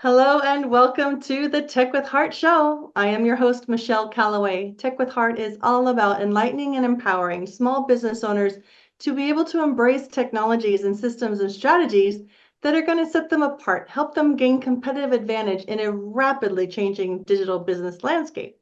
Hello and welcome to the Tech with Heart show. I am your host, Michelle Calloway. Tech with Heart is all about enlightening and empowering small business owners to be able to embrace technologies and systems and strategies that are going to set them apart, help them gain competitive advantage in a rapidly changing digital business landscape.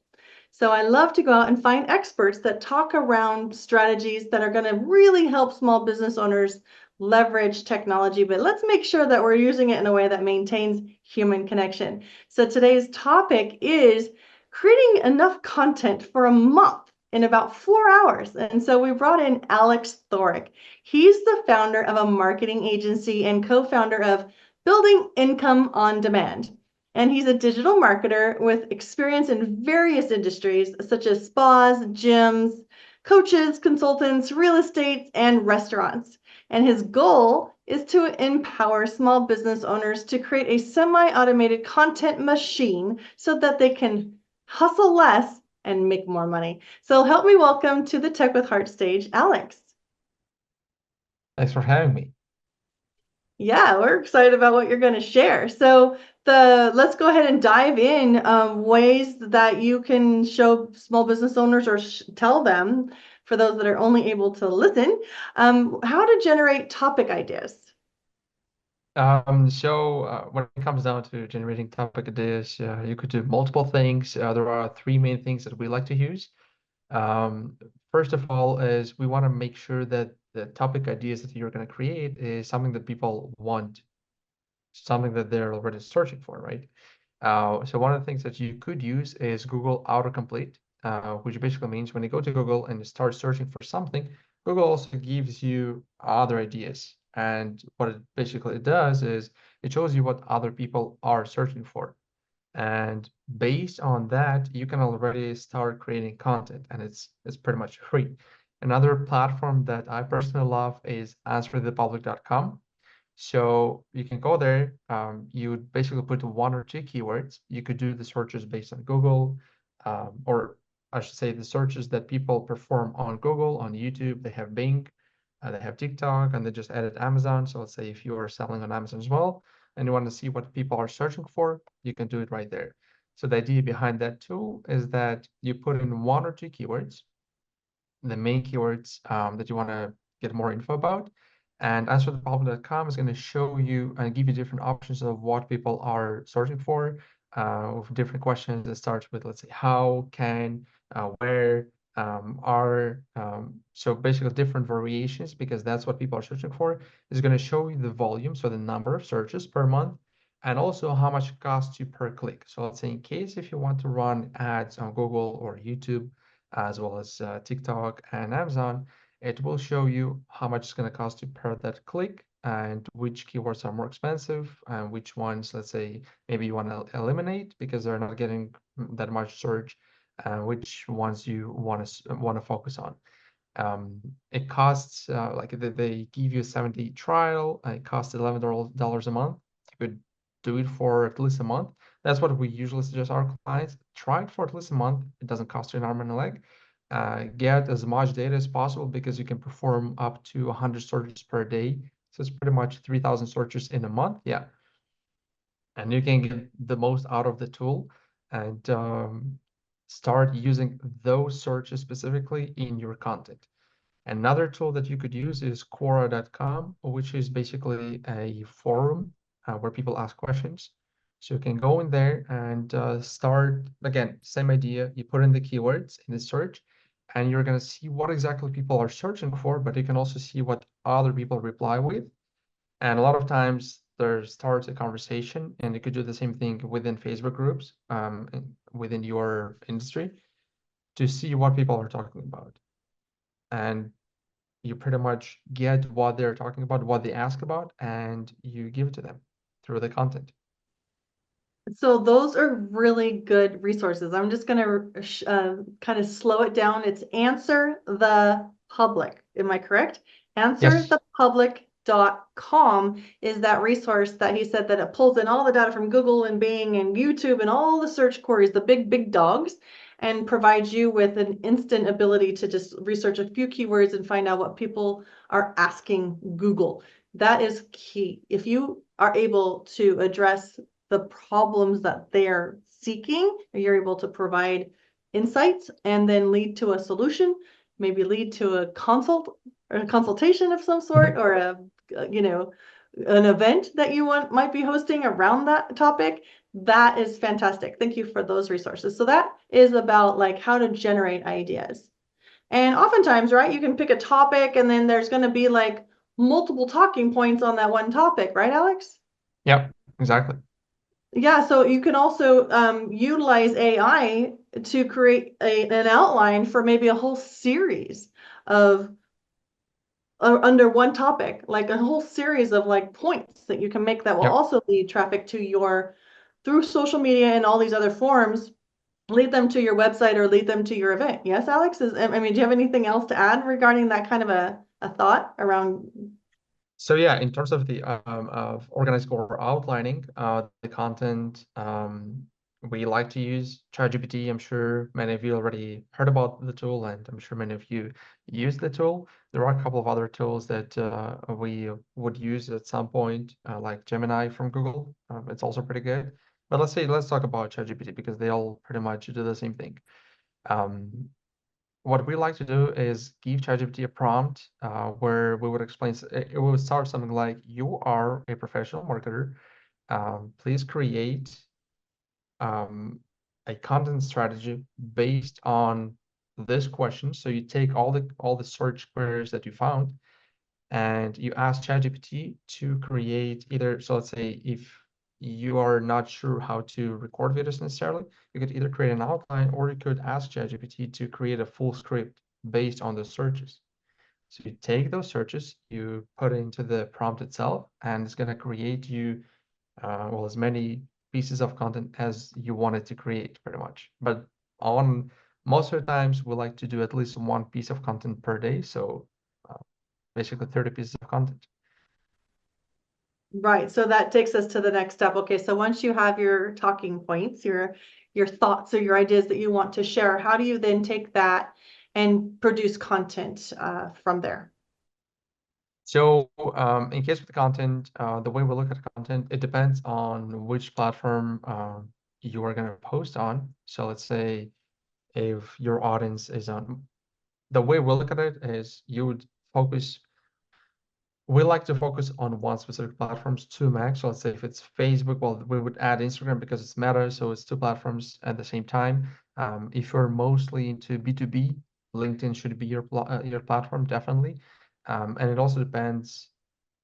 So I love to go out and find experts that talk around strategies that are going to really help small business owners leverage technology, but let's make sure that we're using it in a way that maintains human connection. So today's topic is creating enough content for a month in about 4 hours. And so we brought in Alex Thoric. He's the founder of a marketing agency and co-founder of Building Income on Demand. And he's a digital marketer with experience in various industries such as spas, gyms, coaches, consultants, real estate, and restaurants. And his goal is to empower small business owners to create a semi-automated content machine so that they can hustle less and make more money. So help me welcome to the Tech with Heart stage, Alex. Thanks for having me. Yeah, we're excited about what you're going to share. So let's go ahead and dive in ways that you can show small business owners or tell them, for those that are only able to listen, how to generate topic ideas. When it comes down to generating topic ideas, you could do multiple things. There are three main things that we like to use. First of all, is we want to make sure that the topic ideas that you're going to create is something that people want, something that they're already searching for, right? So one of the things that you could use is Google Autocomplete, which basically means when you go to Google and you start searching for something, Google also gives you other ideas. And what it basically does is it shows you what other people are searching for. And based on that, you can already start creating content, and it's pretty much free. Another platform that I personally love is AnswerThePublic.com. So you can go there. You would basically put one or two keywords. You could do the searches based on Google, or I should say the searches that people perform on Google, on YouTube. They have Bing, they have TikTok, and they just added Amazon. So let's say if you are selling on Amazon as well, and you want to see what people are searching for, you can do it right there. So the idea behind that tool is that you put in one or two keywords, the main keywords that you want to get more info about. And AnswerThePublic.com is going to show you and give you different options of what people are searching for, with different questions that starts with, let's say, how, can, where, are. So basically different variations, because that's what people are searching for. Is going to show you the volume, so the number of searches per month, and also how much it costs you per click. So let's say in case if you want to run ads on Google or YouTube, as well as TikTok and Amazon, it will show you how much it's going to cost you per that click, and which keywords are more expensive and which ones, let's say, maybe you want to eliminate because they're not getting that much search, and which ones you want to focus on. It costs like they give you a 7-day trial. It costs $11 a month. You could do it for at least a month. That's what we usually suggest our clients. Try it for at least a month. It doesn't cost you an arm and a leg. Get as much data as possible, because you can perform up to 100 searches per day. So it's pretty much 3,000 searches in a month. Yeah. And you can get the most out of the tool, and start using those searches specifically in your content. Another tool that you could use is Quora.com, which is basically a forum where people ask questions. So you can go in there and start, again, same idea. You put in the keywords in the search, and you're going to see what exactly people are searching for, but you can also see what other people reply with. And a lot of times there starts a conversation, and you could do the same thing within Facebook groups, within your industry, to see what people are talking about. And you pretty much get what they're talking about, what they ask about, and you give it to them through the content. So those are really good resources. I'm just going to kind of slow it down. It's Answer the Public. Am I correct? Yes. AnswerThePublic.com is that resource that he said that it pulls in all the data from Google and Bing and YouTube and all the search queries, the big dogs, and provides you with an instant ability to just research a few keywords and find out what people are asking Google. That is key. If you are able to address the problems that they're seeking, you're able to provide insights and then lead to a solution, maybe lead to a consultation of some sort, or an event that you might be hosting around that topic. That is fantastic. Thank you for those resources. So that is about like how to generate ideas. And oftentimes, right, you can pick a topic and then there's going to be like multiple talking points on that one topic, right, Alex? Yep, exactly. Yeah, so you can also utilize AI to create an outline for maybe a whole series of under one topic, like a whole series of like points that you can make that will Yep. also lead traffic to your through social media and all these other forms, lead them to your website or lead them to your event. Yes, Alex, I mean, do you have anything else to add regarding that kind of a thought around? So yeah, in terms of the of organizing or outlining the content, we like to use ChatGPT. I'm sure many of you already heard about the tool, and I'm sure many of you use the tool. There are a couple of other tools that we would use at some point, like Gemini from Google. It's also pretty good. But let's talk about ChatGPT because they all pretty much do the same thing. Um, what we like to do is give ChatGPT a prompt where we would explain, it would start something like, you are a professional marketer. Please create a content strategy based on this question. So you take all the search queries that you found and you ask ChatGPT to create either, so let's say if you are not sure how to record videos necessarily, you could either create an outline or you could ask ChatGPT to create a full script based on the searches. So you take those searches, you put it into the prompt itself, and it's going to create you, well, as many pieces of content as you want it to create, pretty much. But on most of the times, we like to do at least one piece of content per day. So uh, basically 30 pieces of content. Right. So that takes us to the next step. Okay. So once you have your talking points, your thoughts or your ideas that you want to share, how do you then take that and produce content from there? So in case of the content, the way we look at content, it depends on which platform you are going to post on. So let's say if your audience is on, the way we look at it is you would focus, we like to focus on one specific platforms, two max. So let's say if it's Facebook, well, we would add Instagram because it's Meta, so it's two platforms at the same time. If you're mostly into B2B, LinkedIn should be your platform, definitely. And it also depends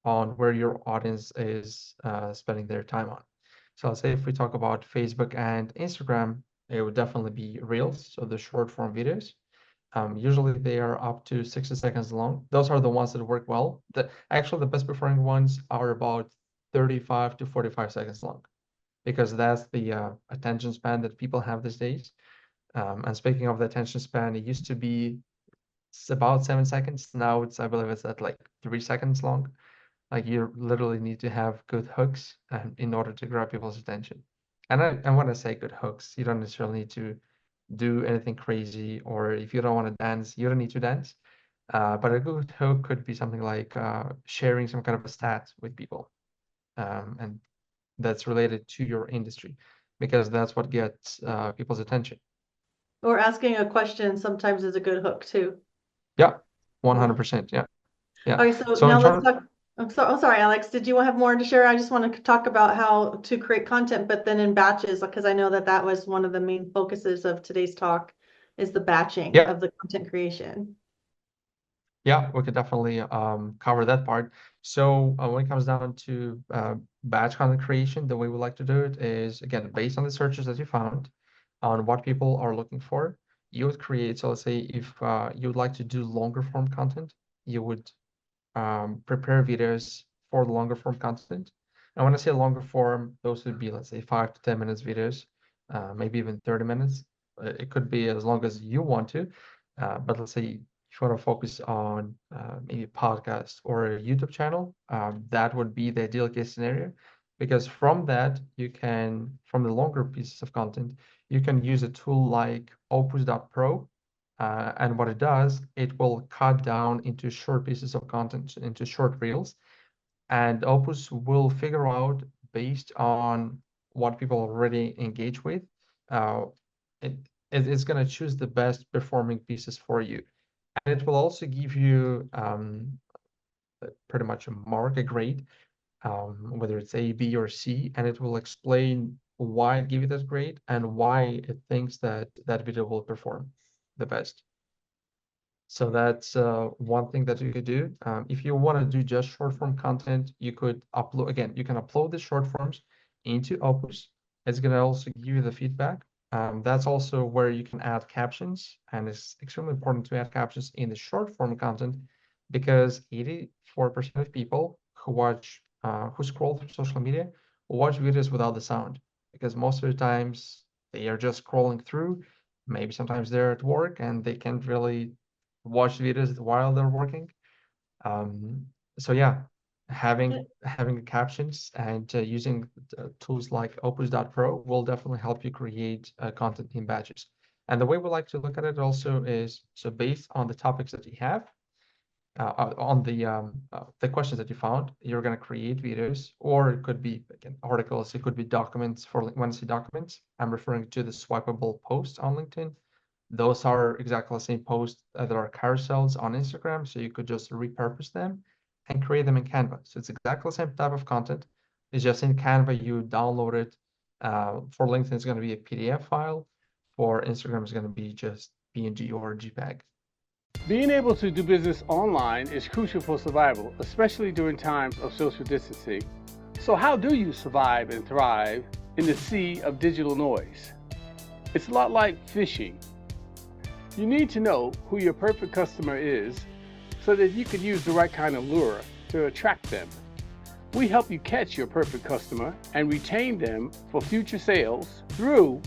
on where your audience is spending their time on. So let's say if we talk about Facebook and Instagram, it would definitely be Reels, so the short form videos. Usually they are up to 60 seconds long. Those are the ones that work well. Actually, the best performing ones are about 35 to 45 seconds long because that's the attention span that people have these days. And speaking of the attention span, it used to be about 7 seconds. Now I believe it's at like 3 seconds long. Like you literally need to have good hooks in order to grab people's attention. And when I say good hooks, you don't necessarily need to do anything crazy, or if you don't want to dance, you don't need to dance. But a good hook could be something like sharing some kind of a stat with people, and that's related to your industry, because that's what gets people's attention. Or asking a question sometimes is a good hook too. Yeah, Yeah. 100%. Yeah, yeah. Okay, so So in now let's terms, talk. I'm sorry, Alex. Did you have more to share? I just want to talk about how to create content, but then in batches, because I know that that was one of the main focuses of today's talk, is the batching yeah, of the content creation. yeah, we could definitely cover that part. So when it comes down to batch content creation, the way we like to do it is, again, based on the searches that you found, on what people are looking for, you would create. So let's say if you would like to do longer form content, you would prepare videos for the longer form content. And when I say longer form, those would be, let's say, 5 to 10 minutes videos, maybe even 30 minutes. It could be as long as you want to, but let's say if you want to focus on maybe a podcast or a YouTube channel, that would be the ideal case scenario, because from that, from the longer pieces of content, you can use a tool like Opus.pro. And what it does, it will cut down into short pieces of content, into short reels. And Opus will figure out, based on what people already engage with, uh, it, it's going to choose the best performing pieces for you. And it will also give you pretty much a mark, a grade, whether it's A, B, or C, and it will explain why it gave you that grade and why it thinks that that video will perform the best. So that's one thing that you could do. If you want to do just short form content, you could upload, again, you can upload the short forms into Opus. It's going to also give you the feedback. That's also where you can add captions, and it's extremely important to add captions in the short form content, because 84% of people who scroll through social media watch videos without the sound, because most of the times they are just scrolling through. Maybe sometimes they're at work and they can't really watch videos while they're working. So yeah, having the captions and using tools like Opus.pro will definitely help you create content in batches. And the way we like to look at it also is, so based on the topics that you have, on the questions that you found, you're going to create videos, or it could be, again, articles, it could be documents. When I say documents, I'm referring to the swipeable posts on LinkedIn. Those are exactly the same posts that are carousels on Instagram, so you could just repurpose them and create them in Canva. So it's exactly the same type of content. It's just in Canva, you download it. For LinkedIn, it's going to be a PDF file. For Instagram, it's going to be just PNG or JPEG. Being able to do business online is crucial for survival, especially during times of social distancing. So how do you survive and thrive in the sea of digital noise? It's a lot like fishing. You need to know who your perfect customer is so that you can use the right kind of lure to attract them. We help you catch your perfect customer and retain them for future sales through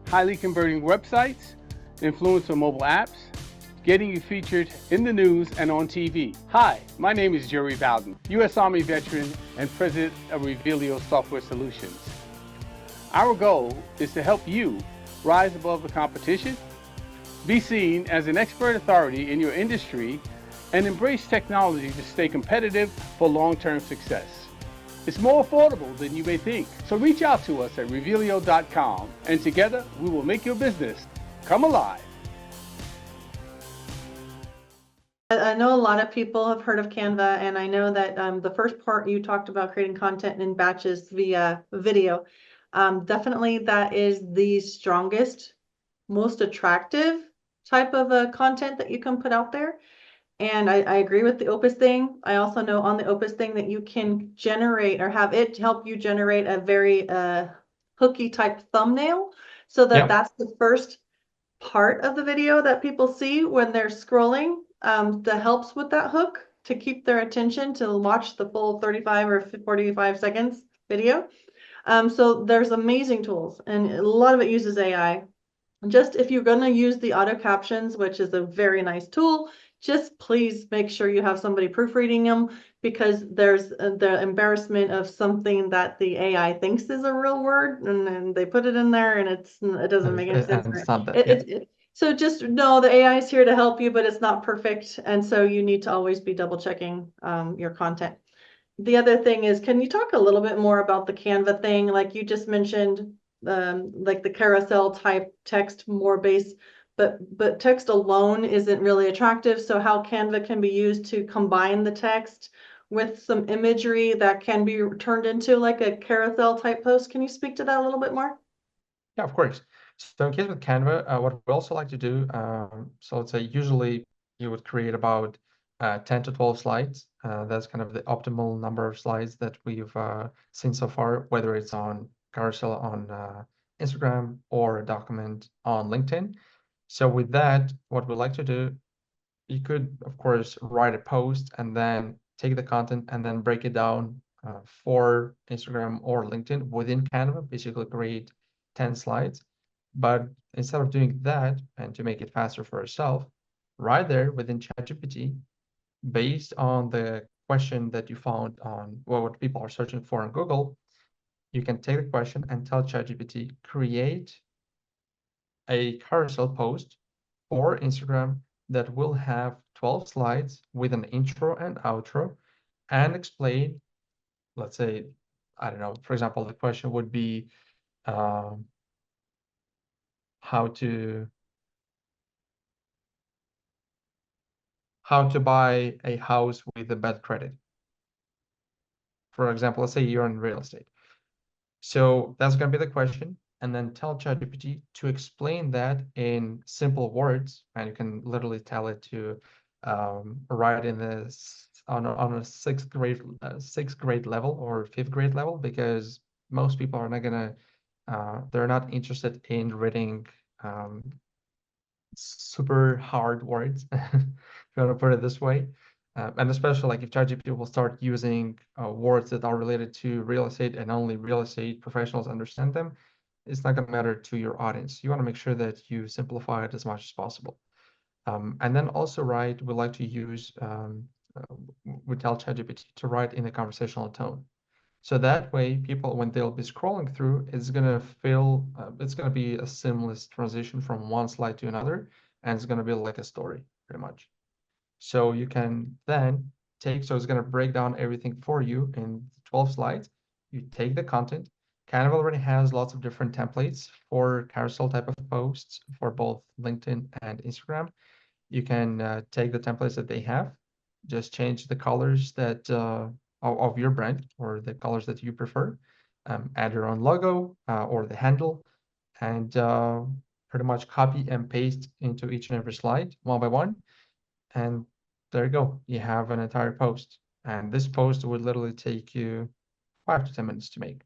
highly converting websites, influencer mobile apps, getting you featured in the news and on TV. Hi, my name is Jerry Bowden, U.S. Army veteran and president of Revelio Software Solutions. Our goal is to help you rise above the competition, be seen as an expert authority in your industry, and embrace technology to stay competitive for long-term success. It's more affordable than you may think. So reach out to us at Revelio.com, and together we will make your business come alive. I know a lot of people have heard of Canva, and I know that the first part you talked about creating content in batches via video. Definitely that is the strongest, most attractive type of content that you can put out there. And I agree with the Opus thing. I also know on the Opus thing that you can generate or have it help you generate a very hooky type thumbnail, so that that's the first part of the video that people see when they're scrolling. That helps with that hook to keep their attention to watch the full 35 or 45 seconds video. So there's amazing tools, and a lot of it uses AI. Just if you're going to use the auto captions, which is a very nice tool, just please make sure you have somebody proofreading them, because there's the embarrassment of something that the AI thinks is a real word, and then they put it in there and it doesn't make any sense. And it's not that. So just know the AI is here to help you, but it's not perfect. And so you need to always be double checking your content. The other thing is, can you talk a little bit more about the Canva thing? Like you just mentioned, like the carousel type text, more base, but text alone isn't really attractive. So how Canva can be used to combine the text with some imagery that can be turned into like a carousel type post. Can you speak to that a little bit more? Yeah, of course. So in case with Canva, what we also like to do, so let's say usually you would create about 10 to 12 slides. That's kind of the optimal number of slides that we've seen so far, whether it's on carousel on Instagram or a document on LinkedIn. So with that, what we like to do, you could, of course, write a post and then take the content and then break it down for Instagram or LinkedIn within Canva, basically create 10 slides. But instead of doing that, and to make it faster for yourself, right there within ChatGPT, based on the question that you found on what people are searching for on Google, you can take the question and tell ChatGPT, create a carousel post for Instagram that will have 12 slides with an intro and outro and explain, let's say, I don't know, for example, the question would be um, how to buy a house with a bad credit. For example, let's say you're in real estate. So that's going to be the question. And then tell ChatGPT to explain that in simple words. And you can literally tell it to write in this on a sixth grade level or fifth grade level, because most people are not gonna they're not interested in reading super hard words, if you want to put it this way. And especially like if ChatGPT will start using words that are related to real estate and only real estate professionals understand them, it's not going to matter to your audience. You want to make sure that you simplify it as much as possible. And then also write, we like to use, we tell ChatGPT to write in a conversational tone. So that way, people, when they'll be scrolling through, it's gonna feel, it's gonna be a seamless transition from one slide to another, and it's gonna be like a story, pretty much. So you can then so it's gonna break down everything for you in 12 slides. You take the content. Canva already has lots of different templates for carousel type of posts for both LinkedIn and Instagram. You can take the templates that they have, just change the colors that of your brand or the colors that you prefer, add your own logo or the handle, and pretty much copy and paste into each and every slide one by one. And there you go. You have an entire post. And this post would literally take you 5 to 10 minutes to make.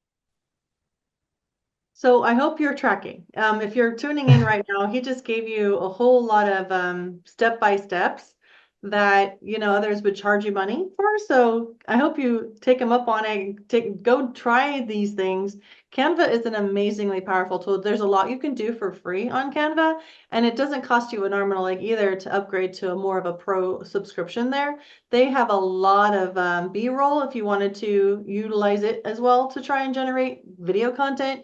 So I hope you're tracking. If you're tuning in right now, he just gave you a whole lot of step-by-steps that, others would charge you money for. So I hope you take them up on it. Go try these things. Canva is an amazingly powerful tool. There's a lot you can do for free on Canva, and it doesn't cost you an arm and a leg either to upgrade to more of a pro subscription there. They have a lot of B-roll if you wanted to utilize it as well to try and generate video content,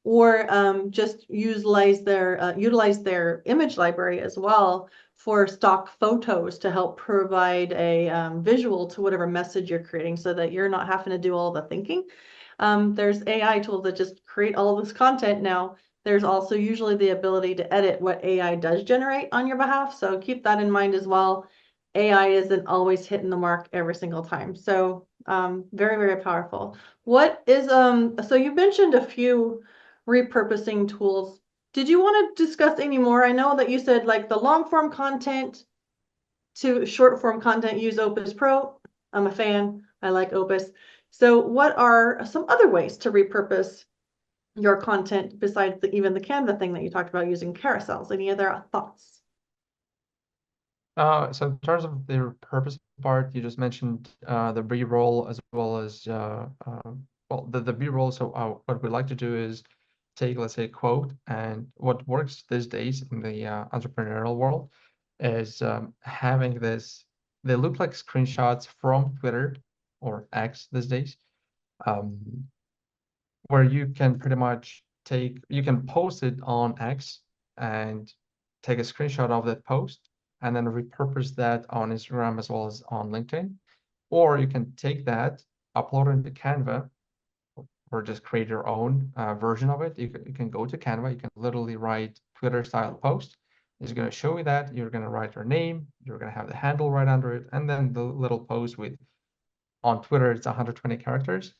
or just utilize their image library as well for stock photos to help provide a visual to whatever message you're creating, so that you're not having to do all the thinking. There's AI tools that just create all this content now. There's also usually the ability to edit what AI does generate on your behalf, so keep that in mind as well. AI isn't always hitting the mark every single time, so very, very powerful. What is so you mentioned a few repurposing tools. Did you want to discuss any more? I know that you said like the long form content to short form content, use Opus.pro. I'm a fan. I like Opus. So what are some other ways to repurpose your content besides even the Canva thing that you talked about using carousels? Any other thoughts? So in terms of the repurpose part, you just mentioned the B-roll as well as well, the B-roll. So what we like to do is take, let's say, a quote, and what works these days in the entrepreneurial world is having this. They look like screenshots from Twitter or X these days, where you can pretty much you can post it on X and take a screenshot of that post and then repurpose that on Instagram as well as on LinkedIn. Or you can take that, upload it into Canva, or just create your own version of it. You can go to Canva, you can literally write Twitter style post. It's going to show you that. You're going to write your name, you're going to have the handle right under it, and then the little post with, on Twitter, it's 120 characters.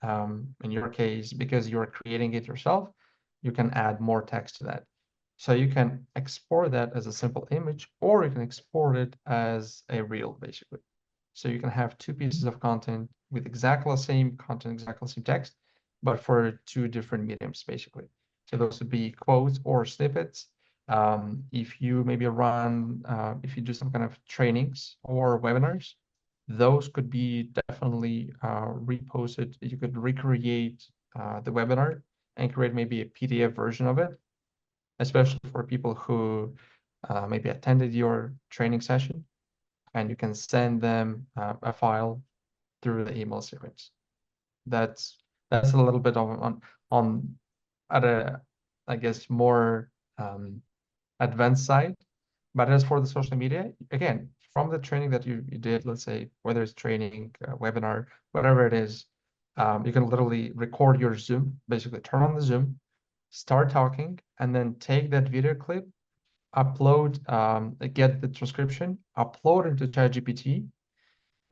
In your case, because you're creating it yourself, you can add more text to that. So you can export that as a simple image, or you can export it as a reel, basically. So you can have two pieces of content with exactly the same content, exactly the same text, but for two different mediums, basically. So those would be quotes or snippets. If you maybe if you do some kind of trainings or webinars, those could be definitely reposted. You could recreate the webinar and create maybe a PDF version of it, especially for people who maybe attended your training session, and you can send them a file through the email sequence. That's a little bit of on at a, I guess, more advanced side. But as for the social media, again, from the training that you did, let's say, whether it's training, webinar, whatever it is, you can literally record your Zoom, basically turn on the Zoom, start talking, and then take that video clip, upload, get the transcription, upload into ChatGPT,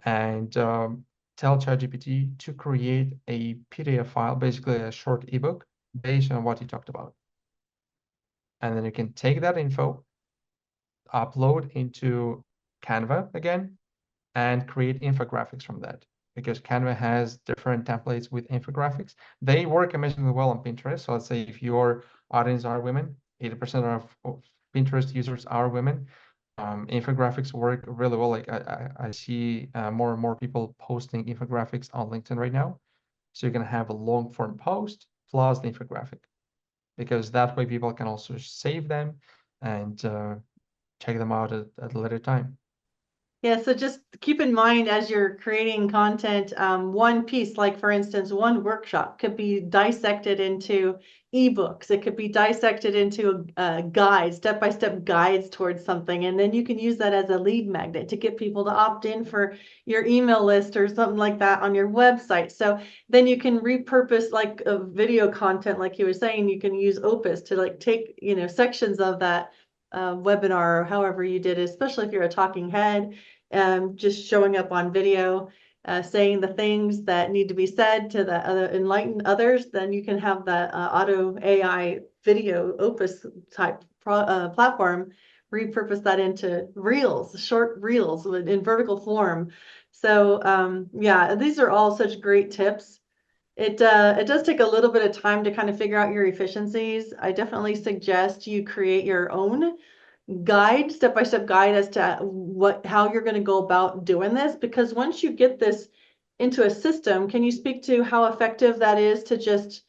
and tell ChatGPT to create a PDF file, basically a short ebook based on what you talked about. And then you can take that info, upload into Canva again, and create infographics from that, because Canva has different templates with infographics. They work amazingly well on Pinterest. So let's say if your audience are women, 80% of Pinterest users are women, infographics work really well. Like I see more and more people posting infographics on LinkedIn right now. So you can have a long form post plus the infographic, because that way people can also save them and check them out at a later time. Yeah, so just keep in mind as you're creating content, one piece, like for instance, one workshop could be dissected into ebooks. It could be dissected into guides, step-by-step guides towards something. And then you can use that as a lead magnet to get people to opt in for your email list or something like that on your website. So then you can repurpose like a video content, like you were saying, you can use Opus to like take, sections of that webinar or however you did it, especially if you're a talking head, just showing up on video, saying the things that need to be said to the other enlighten others. Then you can have that auto AI video Opus type platform, repurpose that into reels, short reels in vertical form. So yeah, these are all such great tips. It does take a little bit of time to kind of figure out your efficiencies. I definitely suggest you create your own guide, step-by-step guide as to how you're going to go about doing this, because once you get this into a system, can you speak to how effective that is to just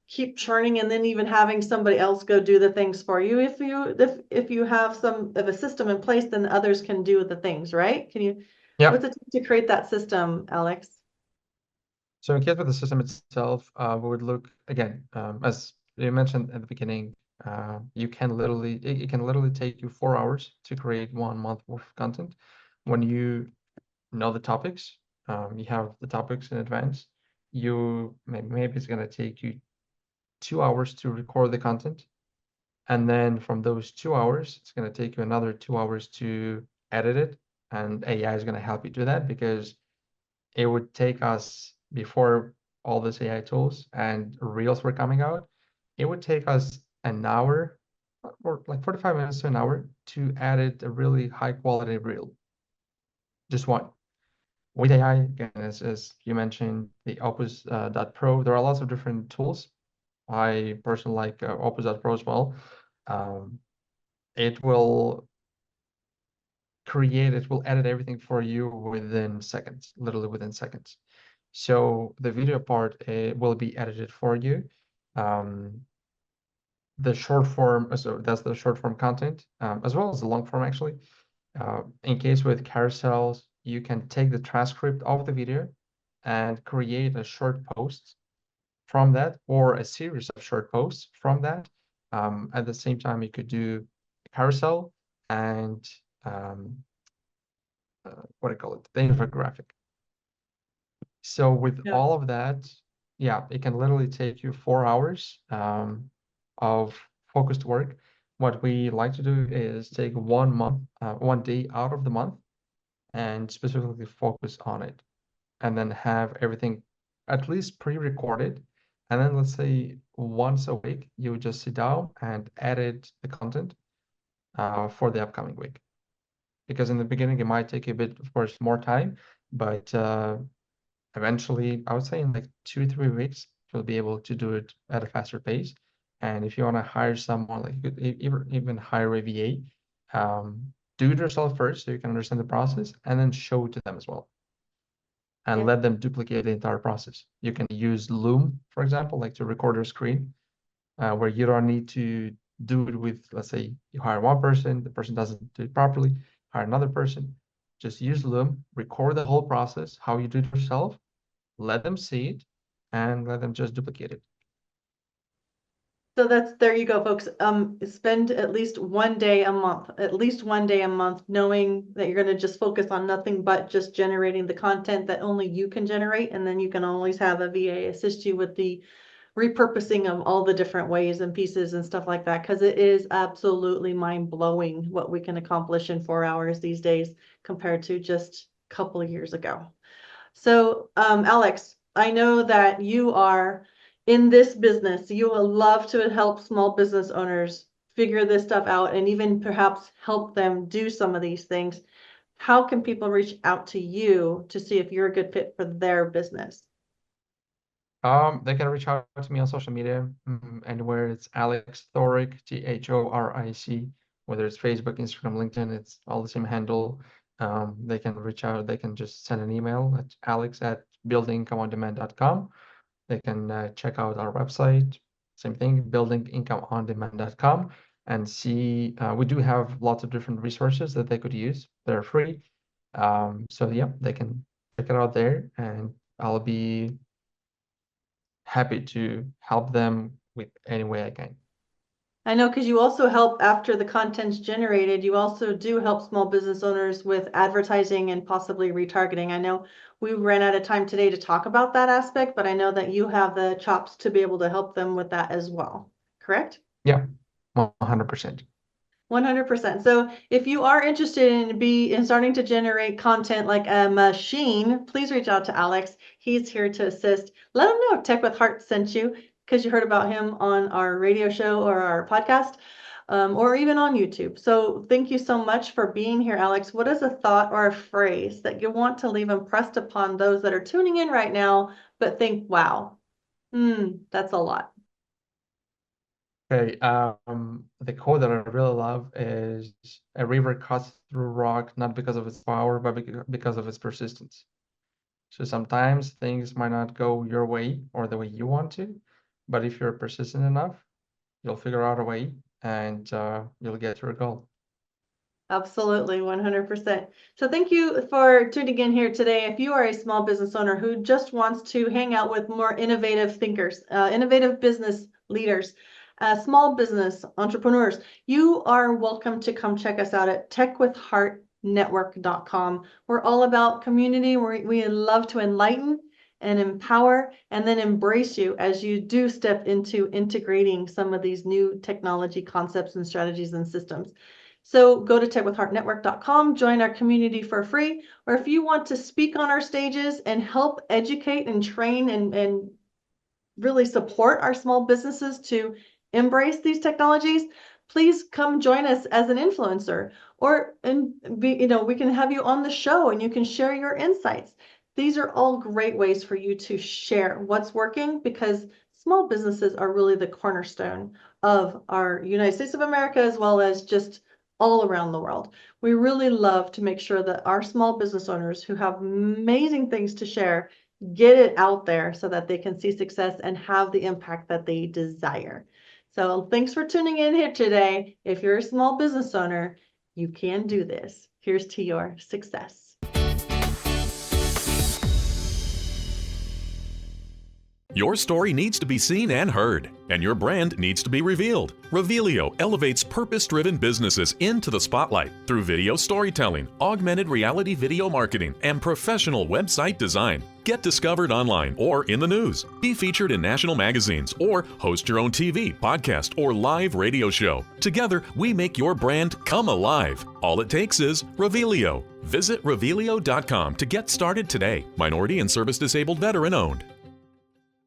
keep churning and then even having somebody else go do the things for you? If you have some of a system in place, then others can do the things, right? Yeah. What's it take to create that system, Alex? So in case of the system itself, we would look again, as you mentioned at the beginning, it can literally take you 4 hours to create 1 month worth of content. When you know the topics, you have the topics in advance, maybe it's going to take you 2 hours to record the content. And then from those 2 hours, it's going to take you another 2 hours to edit it. And AI is going to help you do that, because it would take us, before all these AI tools and Reels were coming out, it would take us an hour or like 45 minutes to an hour to edit a really high quality Reel. Just one. With AI, again, as you mentioned, the Opus.pro, there are lots of different tools. I personally like Opus.pro as well. It will edit everything for you within seconds, literally within seconds. So the video part will be edited for you. The short form, so that's the short form content, as well as the long form actually. In case with carousels, you can take the transcript of the video and create a short post from that, or a series of short posts from that. At the same time, you could do a carousel and what do you call it? The infographic. So with Yeah. all of that, yeah, it can literally take you 4 hours of focused work. What we like to do is take 1 day out of the month and specifically focus on it, and then have everything at least pre-recorded. And then let's say once a week, you would just sit down and edit the content for the upcoming week. Because in the beginning, it might take a bit, of course, more time, but eventually, I would say in like 2-3 weeks, you'll be able to do it at a faster pace. And if you want to hire someone, like you could even hire a VA, do it yourself first so you can understand the process, and then show it to them as well. and Yeah. let them duplicate the entire process. You can use Loom, for example, like to record your screen, where you don't need to do it with, let's say, you hire one person, the person doesn't do it properly, hire another person. Just use Loom, record the whole process, how you do it yourself, let them see it, and let them just duplicate it. So there you go, folks. Spend at least one day a month, knowing that you're going to just focus on nothing but just generating the content that only you can generate. And then you can always have a VA assist you with the repurposing of all the different ways and pieces and stuff like that. Cause it is absolutely mind blowing what we can accomplish in 4 hours these days compared to just a couple of years ago. So, Alex, I know that you are in this business. You will love to help small business owners figure this stuff out and even perhaps help them do some of these things. How can people reach out to you to see if you're a good fit for their business? They can reach out to me on social media, anywhere. It's Alex Thoric, Thoric, whether it's Facebook, Instagram, LinkedIn, it's all the same handle. They can reach out, they can just send an email at alex@buildingincomeondemand.com. They can check out our website, same thing, buildingincomeondemand.com, and see, we do have lots of different resources that they could use. They're free. So yeah, they can check it out there, and I'll be happy to help them with any way I can. I know, because you also help after the content's generated, you also do help small business owners with advertising and possibly retargeting. I know we ran out of time today to talk about that aspect, but I know that you have the chops to be able to help them with that as well, correct? Yeah, 100%. 100%. So if you are interested in starting to generate content like a machine, please reach out to Alex. He's here to assist. Let him know Tech with Heart sent you because you heard about him on our radio show or our podcast, or even on YouTube. So thank you so much for being here, Alex. What is a thought or a phrase that you want to leave impressed upon those that are tuning in right now, but think, wow, that's a lot. Okay, the quote that I really love is, "A river cuts through rock, not because of its power, but because of its persistence." So sometimes things might not go your way or the way you want to, but if you're persistent enough, you'll figure out a way, and you'll get to your goal. Absolutely, 100%. So thank you for tuning in here today. If you are a small business owner who just wants to hang out with more innovative thinkers, innovative business leaders, small business entrepreneurs, you are welcome to come check us out at techwithheartnetwork.com. We're all about community. We love to enlighten and empower and then embrace you as you do step into integrating some of these new technology concepts and strategies and systems. So go to techwithheartnetwork.com, join our community for free, or if you want to speak on our stages and help educate and train and really support our small businesses to embrace these technologies, please come join us as an influencer, we can have you on the show and you can share your insights. These are all great ways for you to share what's working, because small businesses are really the cornerstone of our United States of America, as well as just all around the world. We really love to make sure that our small business owners who have amazing things to share get it out there so that they can see success and have the impact that they desire. So thanks for tuning in here today. If you're a small business owner, you can do this. Here's to your success. Your story needs to be seen and heard, and your brand needs to be revealed. Revealio elevates purpose-driven businesses into the spotlight through video storytelling, augmented reality video marketing, and professional website design. Get discovered online or in the news. Be featured in national magazines or host your own TV, podcast, or live radio show. Together, we make your brand come alive. All it takes is Revealio. Visit Revealio.com to get started today. Minority and service disabled veteran owned.